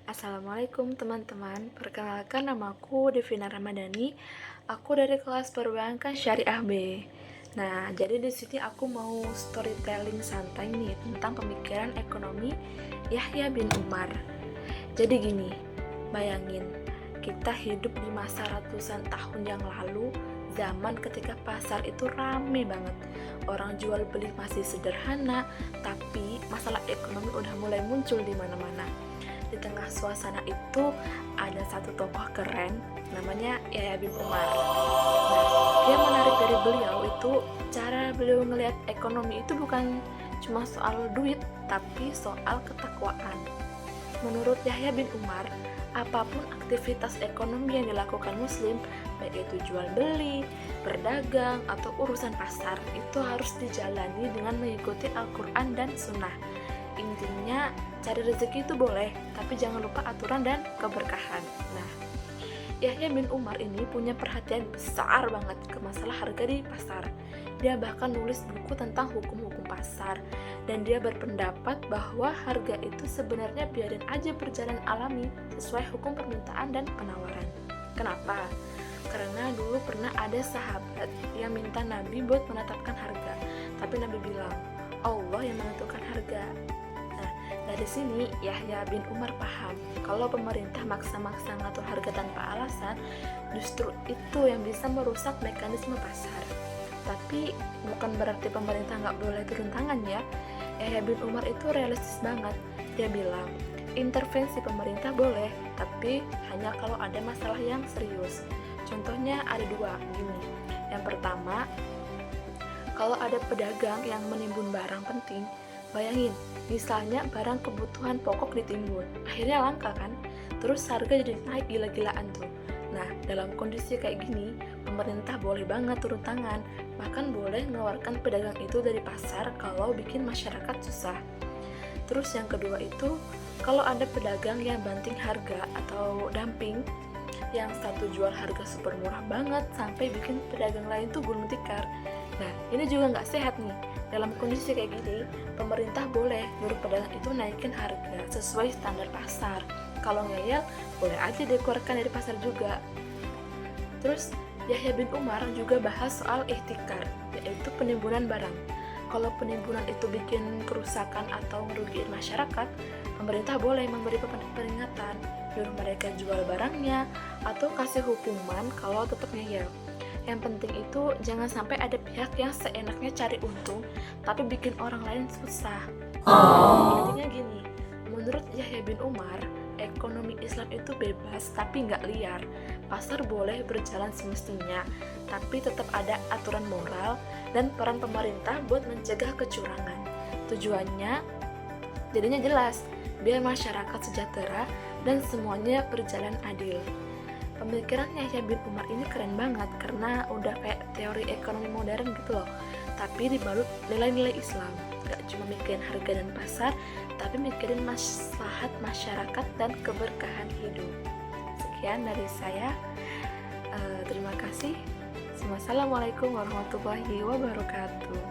Assalamualaikum teman-teman, perkenalkan namaku Devina Ramadhani. Aku dari kelas Perbankan Syariah B. Nah, jadi di sini aku mau storytelling santai nih tentang pemikiran ekonomi Yahya bin Umar. Jadi gini, bayangin kita hidup di masa ratusan tahun yang lalu, zaman ketika pasar itu rame banget. Orang jual beli masih sederhana, tapi masalah ekonomi udah mulai muncul di mana-mana. Di tengah suasana itu ada satu tokoh keren namanya Yahya bin Umar. Nah, yang menarik dari beliau itu cara beliau ngelihat ekonomi itu bukan cuma soal duit, tapi soal ketakwaan. Menurut Yahya bin Umar, apapun aktivitas ekonomi yang dilakukan muslim, baik itu jual beli, berdagang, atau urusan pasar, itu harus dijalani dengan mengikuti Al-Quran dan Sunnah. Intinya, cari rezeki itu boleh, tapi jangan lupa aturan dan keberkahan. Nah, Yahya bin Umar ini punya perhatian besar banget ke masalah harga di pasar. Dia bahkan nulis buku tentang hukum-hukum pasar, dan dia berpendapat bahwa harga itu sebenarnya biarin aja berjalan alami sesuai hukum permintaan dan penawaran. Kenapa? Karena dulu pernah ada sahabat yang minta Nabi buat menetapkan harga, tapi Nabi bilang, Allah yang menentukan harga. Nah, dari sini Yahya bin Umar paham kalau pemerintah maksa-maksa ngatur harga tanpa alasan, justru itu yang bisa merusak mekanisme pasar. Tapi bukan berarti pemerintah nggak boleh turun tangan ya. Yahya bin Umar itu realistis banget. Dia bilang, intervensi pemerintah boleh, tapi hanya kalau ada masalah yang serius. Contohnya ada dua, gini. Yang pertama, kalau ada pedagang yang menimbun barang penting, bayangin, misalnya barang kebutuhan pokok ditimbun, akhirnya langka kan? Terus harga jadi naik gila-gilaan tuh. Nah, dalam kondisi kayak gini, pemerintah boleh banget turun tangan, bahkan boleh mengeluarkan pedagang itu dari pasar kalau bikin masyarakat susah. Terus yang kedua itu, kalau ada pedagang yang banting harga atau dumping, yang satu jual harga super murah banget sampai bikin pedagang lain tuh gulung tikar. Nah, ini juga nggak sehat nih. Dalam kondisi kayak gini, pemerintah boleh nyuruh pedagang itu naikin harga sesuai standar pasar. Kalau ngeyel, boleh aja dikeluarkan dari pasar juga. Terus, Yahya bin Umar juga bahas soal ihtikar, yaitu penimbunan barang. Kalau penimbunan itu bikin kerusakan atau merugikan masyarakat, pemerintah boleh memberi peringatan, nyuruh mereka jual barangnya, atau kasih hukuman kalau tetap ngeyel. Yang penting itu jangan sampai ada pihak yang seenaknya cari untung, tapi bikin orang lain susah. Intinya gini, menurut Yahya bin Umar, ekonomi Islam itu bebas tapi nggak liar. Pasar boleh berjalan semestinya, tapi tetap ada aturan moral dan peran pemerintah buat mencegah kecurangan. Tujuannya jadinya jelas, biar masyarakat sejahtera dan semuanya berjalan adil. Pemikiran Yahya bin Umar ini keren banget karena udah kayak teori ekonomi modern gitu loh, tapi dibalut nilai-nilai Islam. Gak cuma mikirin harga dan pasar, tapi mikirin maslahat masyarakat dan keberkahan hidup. Sekian dari saya. Terima kasih. Wassalamualaikum warahmatullahi wabarakatuh.